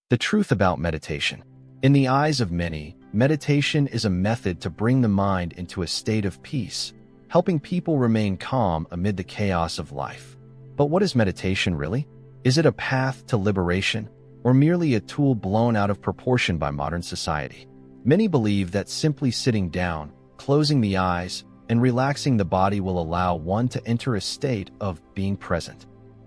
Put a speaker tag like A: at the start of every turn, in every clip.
A: The truth about meditation. In the eyes of many, meditation is a method to bring the mind into a state of peace, helping people remain calm amid the chaos of life. But what is meditation really? Is it a path to liberation, or merely a tool blown out of proportion by modern society? Many believe that simply sitting down, closing the eyes, and relaxing the body will allow one to enter a state of being present.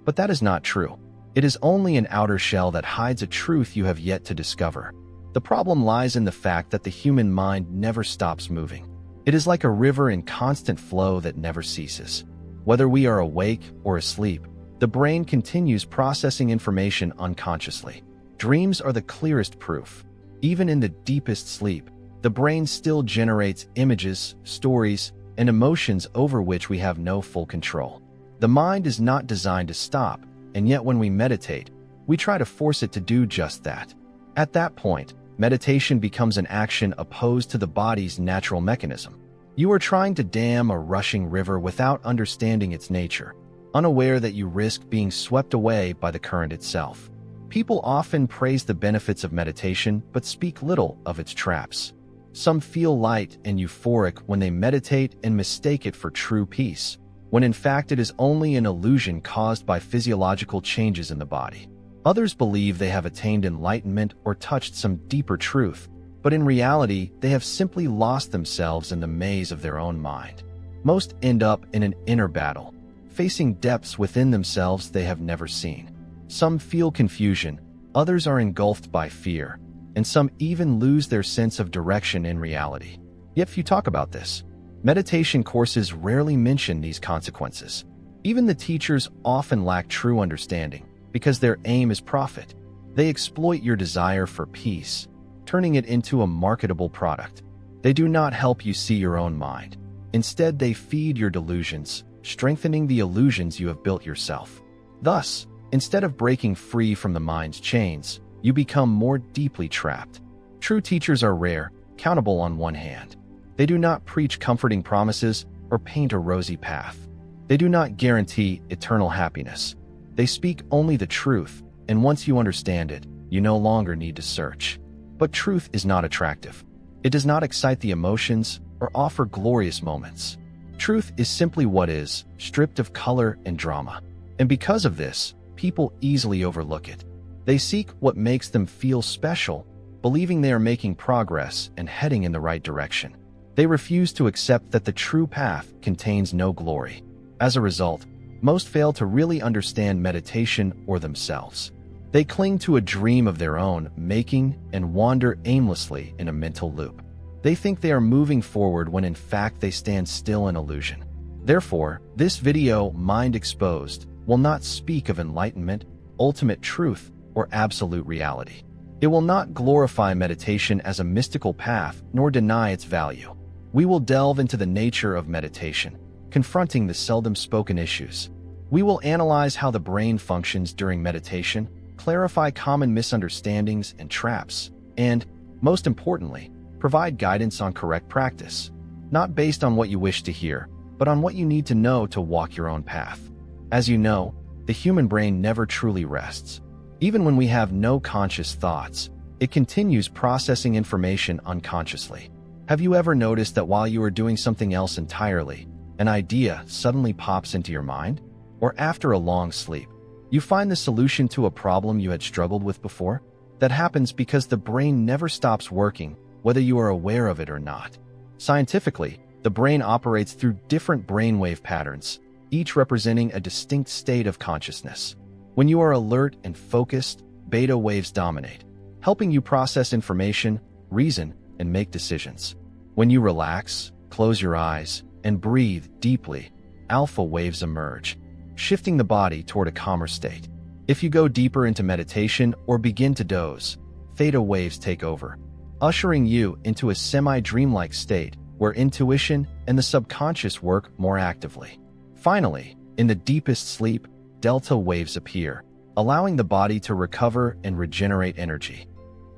A: But that is not true. It is only an outer shell that hides a truth you have yet to discover. The problem lies in the fact that the human mind never stops moving. It is like a river in constant flow that never ceases. Whether we are awake or asleep, the brain continues processing information unconsciously. Dreams are the clearest proof. Even in the deepest sleep, the brain still generates images, stories, and emotions over which we have no full control. The mind is not designed to stop, and yet when we meditate, we try to force it to do just that. At that point, meditation becomes an action opposed to the body's natural mechanism. You are trying to dam a rushing river without understanding its nature, unaware that you risk being swept away by the current itself. People often praise the benefits of meditation but speak little of its traps. Some feel light and euphoric when they meditate and mistake it for true peace, when in fact it is only an illusion caused by physiological changes in the body. Others believe they have attained enlightenment or touched some deeper truth, but in reality, they have simply lost themselves in the maze of their own mind. Most end up in an inner battle, facing depths within themselves they have never seen. Some feel confusion, others are engulfed by fear, and some even lose their sense of direction in reality. Yet few talk about this. Meditation courses rarely mention these consequences. Even the teachers often lack true understanding, because their aim is profit. They exploit your desire for peace, turning it into a marketable product. They do not help you see your own mind. Instead, they feed your delusions, strengthening the illusions you have built yourself. Thus, instead of breaking free from the mind's chains, you become more deeply trapped. True teachers are rare, countable on one hand. They do not preach comforting promises or paint a rosy path. They do not guarantee eternal happiness. They speak only the truth, and once you understand it, you no longer need to search. But truth is not attractive. It does not excite the emotions or offer glorious moments. Truth is simply what is, stripped of color and drama. And because of this, people easily overlook it. They seek what makes them feel special, believing they are making progress and heading in the right direction. They refuse to accept that the true path contains no glory. As a result, most fail to really understand meditation or themselves. They cling to a dream of their own making and wander aimlessly in a mental loop. They think they are moving forward when in fact they stand still in illusion. Therefore, this video, Mind Exposed, will not speak of enlightenment, ultimate truth, or absolute reality. It will not glorify meditation as a mystical path nor deny its value. We will delve into the nature of meditation, confronting the seldom spoken issues. We will analyze how the brain functions during meditation, clarify common misunderstandings and traps, and, most importantly, provide guidance on correct practice, not based on what you wish to hear, but on what you need to know to walk your own path. As you know, the human brain never truly rests. Even when we have no conscious thoughts, it continues processing information unconsciously. Have you ever noticed that while you are doing something else entirely, an idea suddenly pops into your mind? Or after a long sleep, you find the solution to a problem you had struggled with before? That happens because the brain never stops working, whether you are aware of it or not. Scientifically, the brain operates through different brainwave patterns, each representing a distinct state of consciousness. When you are alert and focused, beta waves dominate, helping you process information, reason, and make decisions. When you relax, close your eyes, and breathe deeply, alpha waves emerge, shifting the body toward a calmer state. If you go deeper into meditation or begin to doze, theta waves take over, ushering you into a semi-dreamlike state where intuition and the subconscious work more actively. Finally, in the deepest sleep, delta waves appear, allowing the body to recover and regenerate energy.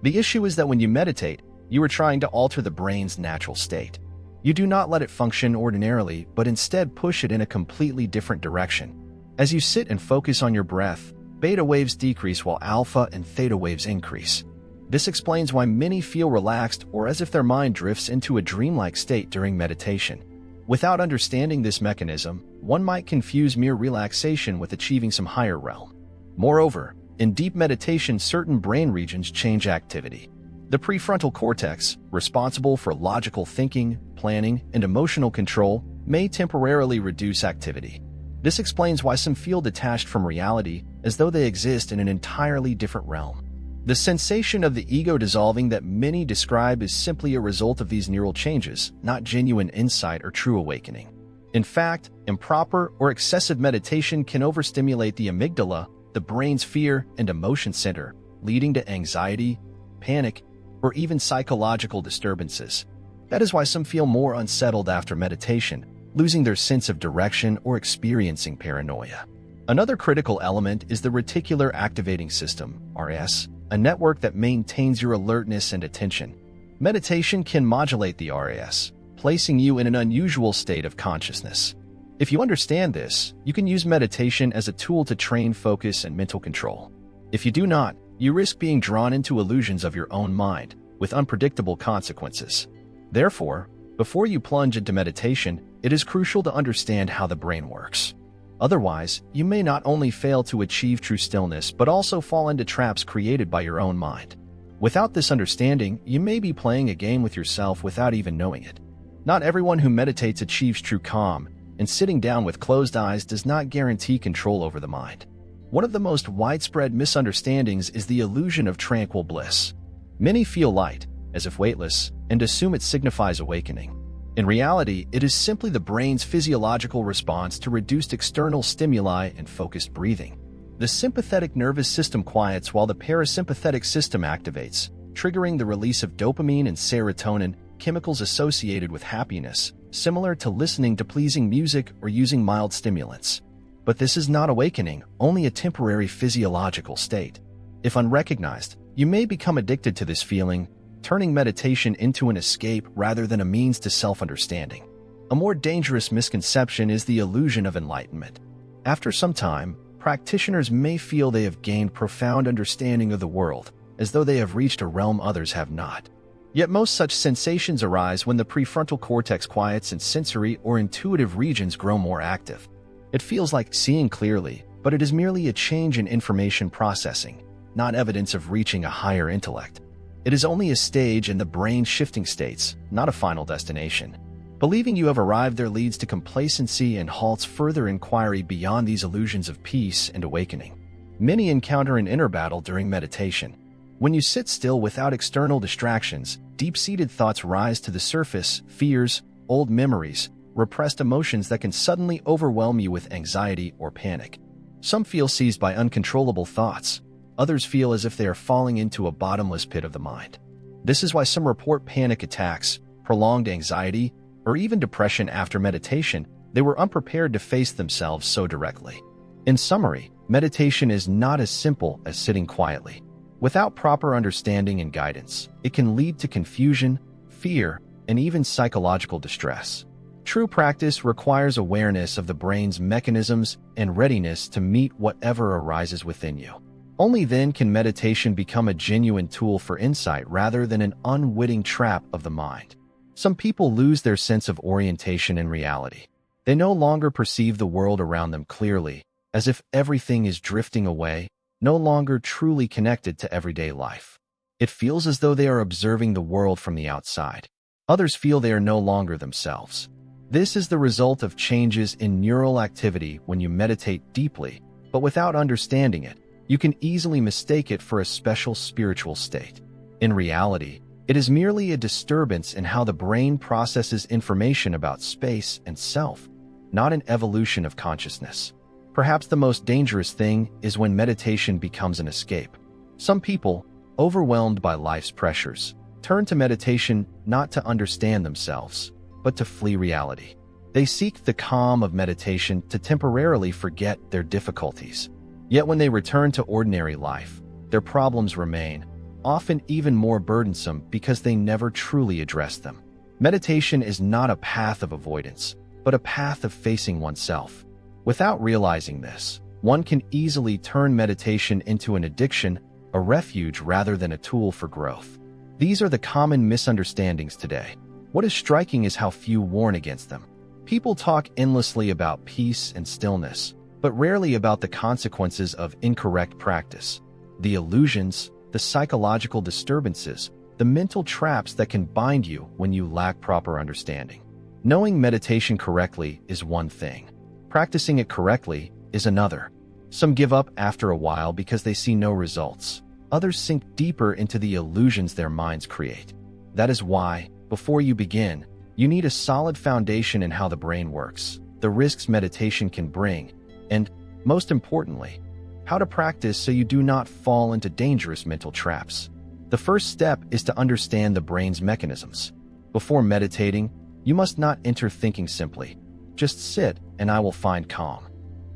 A: The issue is that when you meditate, you are trying to alter the brain's natural state. You do not let it function ordinarily, but instead push it in a completely different direction. As you sit and focus on your breath, beta waves decrease while alpha and theta waves increase. This explains why many feel relaxed or as if their mind drifts into a dreamlike state during meditation. Without understanding this mechanism, one might confuse mere relaxation with achieving some higher realm. Moreover, in deep meditation, certain brain regions change activity. The prefrontal cortex, responsible for logical thinking, planning, and emotional control, may temporarily reduce activity. This explains why some feel detached from reality, as though they exist in an entirely different realm. The sensation of the ego dissolving that many describe is simply a result of these neural changes, not genuine insight or true awakening. In fact, improper or excessive meditation can overstimulate the amygdala, the brain's fear and emotion center, leading to anxiety, panic, or even psychological disturbances. That is why some feel more unsettled after meditation, losing their sense of direction or experiencing paranoia. Another critical element is the reticular activating system, RAS, a network that maintains your alertness and attention. Meditation can modulate the RAS, placing you in an unusual state of consciousness. If you understand this, you can use meditation as a tool to train focus and mental control. If you do not, you risk being drawn into illusions of your own mind, with unpredictable consequences. Therefore, before you plunge into meditation, it is crucial to understand how the brain works. Otherwise, you may not only fail to achieve true stillness but also fall into traps created by your own mind. Without this understanding, you may be playing a game with yourself without even knowing it. Not everyone who meditates achieves true calm, and sitting down with closed eyes does not guarantee control over the mind. One of the most widespread misunderstandings is the illusion of tranquil bliss. Many feel light, as if weightless, and assume it signifies awakening. In reality, it is simply the brain's physiological response to reduced external stimuli and focused breathing. The sympathetic nervous system quiets while the parasympathetic system activates, triggering the release of dopamine and serotonin, chemicals associated with happiness, similar to listening to pleasing music or using mild stimulants. But this is not awakening, only a temporary physiological state. If unrecognized, you may become addicted to this feeling, turning meditation into an escape rather than a means to self-understanding. A more dangerous misconception is the illusion of enlightenment. After some time, practitioners may feel they have gained profound understanding of the world, as though they have reached a realm others have not. Yet most such sensations arise when the prefrontal cortex quiets and sensory or intuitive regions grow more active. It feels like seeing clearly, but it is merely a change in information processing, not evidence of reaching a higher intellect. It is only a stage in the brain's shifting states, not a final destination. Believing you have arrived there leads to complacency and halts further inquiry beyond these illusions of peace and awakening. Many encounter an inner battle during meditation. When you sit still without external distractions, deep-seated thoughts rise to the surface, fears, old memories, repressed emotions that can suddenly overwhelm you with anxiety or panic. Some feel seized by uncontrollable thoughts. Others feel as if they are falling into a bottomless pit of the mind. This is why some report panic attacks, prolonged anxiety, or even depression after meditation. They were unprepared to face themselves so directly. In summary, meditation is not as simple as sitting quietly. Without proper understanding and guidance, it can lead to confusion, fear, and even psychological distress. True practice requires awareness of the brain's mechanisms and readiness to meet whatever arises within you. Only then can meditation become a genuine tool for insight rather than an unwitting trap of the mind. Some people lose their sense of orientation in reality. They no longer perceive the world around them clearly, as if everything is drifting away, no longer truly connected to everyday life. It feels as though they are observing the world from the outside. Others feel they are no longer themselves. This is the result of changes in neural activity when you meditate deeply, but without understanding it, you can easily mistake it for a special spiritual state. In reality, it is merely a disturbance in how the brain processes information about space and self, not an evolution of consciousness. Perhaps the most dangerous thing is when meditation becomes an escape. Some people, overwhelmed by life's pressures, turn to meditation not to understand themselves, but to flee reality. They seek the calm of meditation to temporarily forget their difficulties. Yet when they return to ordinary life, their problems remain, often even more burdensome because they never truly address them. Meditation is not a path of avoidance, but a path of facing oneself. Without realizing this, one can easily turn meditation into an addiction, a refuge rather than a tool for growth. These are the common misunderstandings today. What is striking is how few warn against them. People talk endlessly about peace and stillness, but rarely about the consequences of incorrect practice. The illusions, the psychological disturbances, the mental traps that can bind you when you lack proper understanding. Knowing meditation correctly is one thing. Practicing it correctly is another. Some give up after a while because they see no results. Others sink deeper into the illusions their minds create. That is why, before you begin, you need a solid foundation in how the brain works, the risks meditation can bring, and, most importantly, how to practice so you do not fall into dangerous mental traps. The first step is to understand the brain's mechanisms. Before meditating, you must not enter thinking simply. Just sit and I will find calm.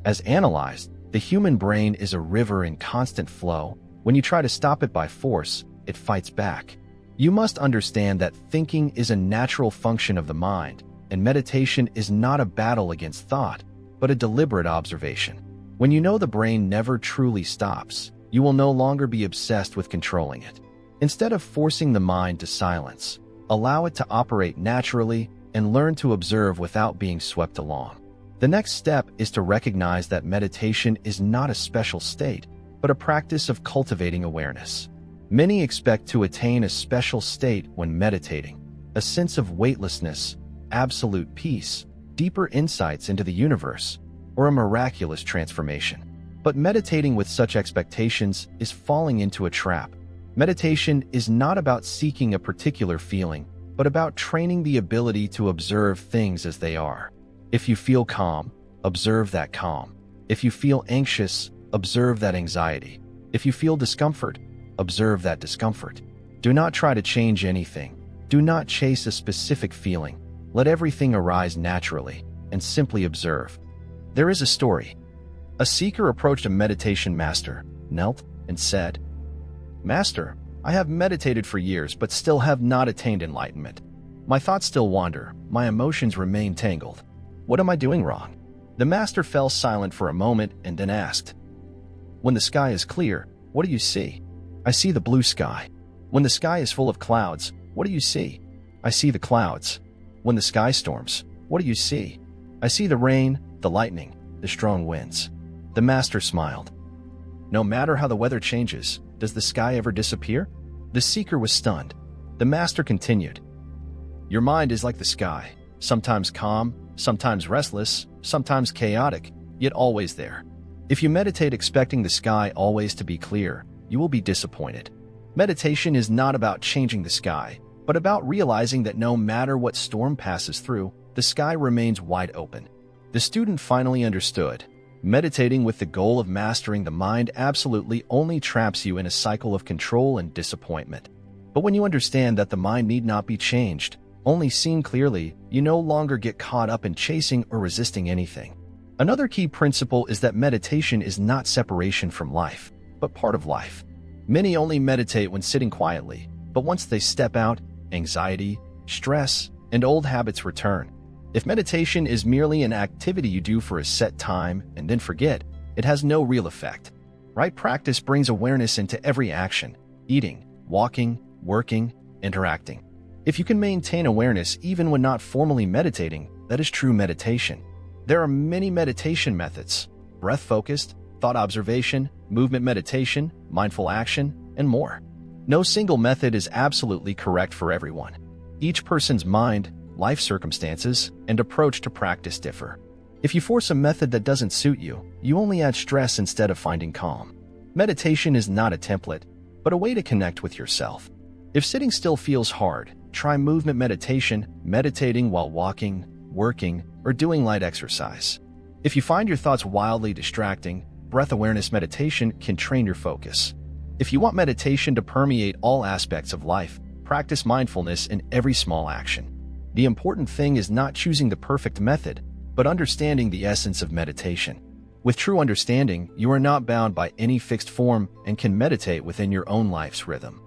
A: As analyzed, the human brain is a river in constant flow. When you try to stop it by force, it fights back. You must understand that thinking is a natural function of the mind, and meditation is not a battle against thought, but a deliberate observation. When you know the brain never truly stops, you will no longer be obsessed with controlling it. Instead of forcing the mind to silence, allow it to operate naturally and learn to observe without being swept along. The next step is to recognize that meditation is not a special state, but a practice of cultivating awareness. Many expect to attain a special state when meditating, a sense of weightlessness, absolute peace, deeper insights into the universe, or a miraculous transformation. But meditating with such expectations is falling into a trap. Meditation is not about seeking a particular feeling, but about training the ability to observe things as they are. If you feel calm, observe that calm. If you feel anxious, observe that anxiety. If you feel discomfort, observe that discomfort. Do not try to change anything. Do not chase a specific feeling. Let everything arise naturally, and simply observe. There is a story. A seeker approached a meditation master, knelt, and said, "Master, I have meditated for years but still have not attained enlightenment. My thoughts still wander, my emotions remain tangled. What am I doing wrong?" The master fell silent for a moment and then asked, "When the sky is clear, what do you see?" "I see the blue sky." "When the sky is full of clouds, what do you see?" "I see the clouds." "When the sky storms, what do you see?" "I see the rain, the lightning, the strong winds." The master smiled. "No matter how the weather changes, does the sky ever disappear?" The seeker was stunned. The master continued, "Your mind is like the sky, sometimes calm, sometimes restless, sometimes chaotic, yet always there. If you meditate expecting the sky always to be clear, you will be disappointed. Meditation is not about changing the sky, but about realizing that no matter what storm passes through, the sky remains wide open." The student finally understood. Meditating with the goal of mastering the mind absolutely only traps you in a cycle of control and disappointment. But when you understand that the mind need not be changed, only seen clearly, you no longer get caught up in chasing or resisting anything. Another key principle is that meditation is not separation from life, but part of life. Many only meditate when sitting quietly, but once they step out, anxiety, stress, and old habits return. If meditation is merely an activity you do for a set time and then forget, it has no real effect. Right practice brings awareness into every action: eating, walking, working, interacting. If you can maintain awareness even when not formally meditating, that is true meditation. There are many meditation methods: breath-focused, thought observation, movement meditation, mindful action, and more. No single method is absolutely correct for everyone. Each person's mind, life circumstances, and approach to practice differ. If you force a method that doesn't suit you, you only add stress instead of finding calm. Meditation is not a template, but a way to connect with yourself. If sitting still feels hard, try movement meditation, meditating while walking, working, or doing light exercise. If you find your thoughts wildly distracting, breath awareness meditation can train your focus. If you want meditation to permeate all aspects of life, practice mindfulness in every small action. The important thing is not choosing the perfect method, but understanding the essence of meditation. With true understanding, you are not bound by any fixed form and can meditate within your own life's rhythm.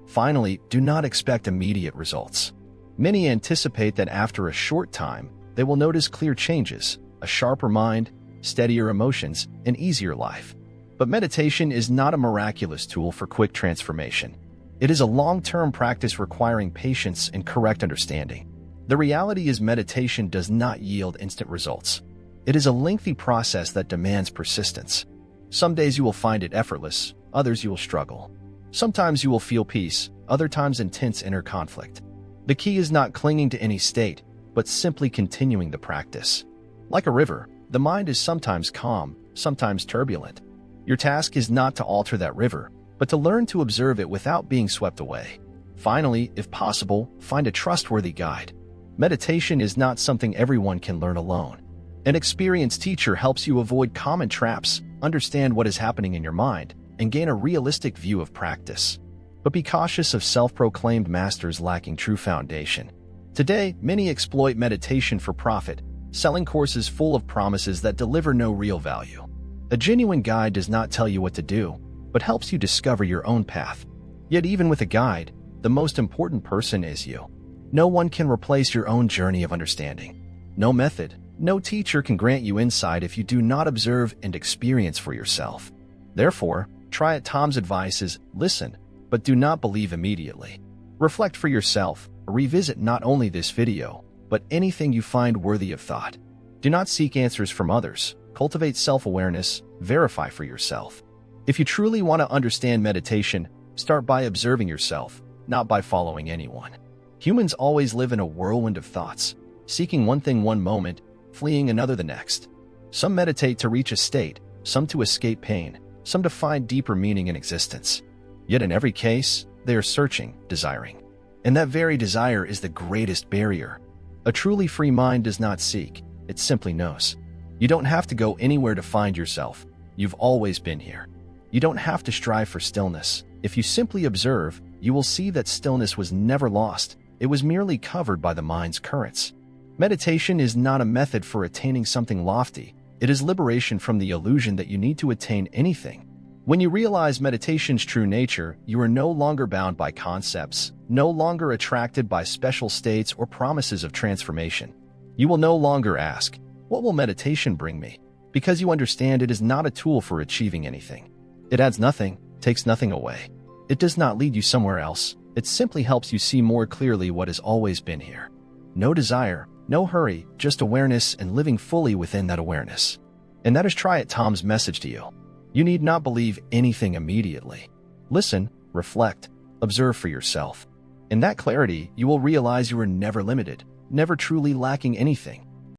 A: Finally, do not expect immediate results. Many anticipate that after a short time, they will notice clear changes, a sharper mind, steadier emotions, and easier life. But meditation is not a miraculous tool for quick transformation. It is a long-term practice requiring patience and correct understanding. The reality is meditation does not yield instant results. It is a lengthy process that demands persistence. Some days you will find it effortless, others you will struggle. Sometimes you will feel peace, other times intense inner conflict. The key is not clinging to any state, but simply continuing the practice. Like a river, the mind is sometimes calm, sometimes turbulent. Your task is not to alter that river, but to learn to observe it without being swept away. Finally, if possible, find a trustworthy guide. Meditation is not something everyone can learn alone. An experienced teacher helps you avoid common traps, understand what is happening in your mind, and gain a realistic view of practice. But be cautious of self-proclaimed masters lacking true foundation. Today, many exploit meditation for profit, selling courses full of promises that deliver no real value. A genuine guide does not tell you what to do, but helps you discover your own path. Yet even with a guide, the most important person is you. No one can replace your own journey of understanding. No method, no teacher can grant you insight if you do not observe and experience for yourself. Therefore, try it. Tom's advice is listen, but do not believe immediately. Reflect for yourself, revisit not only this video, but anything you find worthy of thought. Do not seek answers from others, cultivate self-awareness, verify for yourself. If you truly want to understand meditation, start by observing yourself, not by following anyone. Humans always live in a whirlwind of thoughts, seeking one thing one moment, fleeing another the next. Some meditate to reach a state, some to escape pain, some to find deeper meaning in existence. Yet in every case, they are searching, desiring. And that very desire is the greatest barrier. A truly free mind does not seek, it simply knows. You don't have to go anywhere to find yourself. You've always been here. You don't have to strive for stillness. If you simply observe, you will see that stillness was never lost. It was merely covered by the mind's currents. Meditation is not a method for attaining something lofty. It is liberation from the illusion that you need to attain anything. When you realize meditation's true nature, you are no longer bound by concepts, no longer attracted by special states or promises of transformation. You will no longer ask, "What will meditation bring me?" because you understand it is not a tool for achieving anything. It adds nothing, takes nothing away. It does not lead you somewhere else. It simply helps you see more clearly what has always been here. No desire, no hurry, just awareness and living fully within that awareness. And that is Try It Tom's message to you. You need not believe anything immediately. Listen, reflect, observe for yourself. In that clarity, you will realize you are never limited, never truly lacking anything.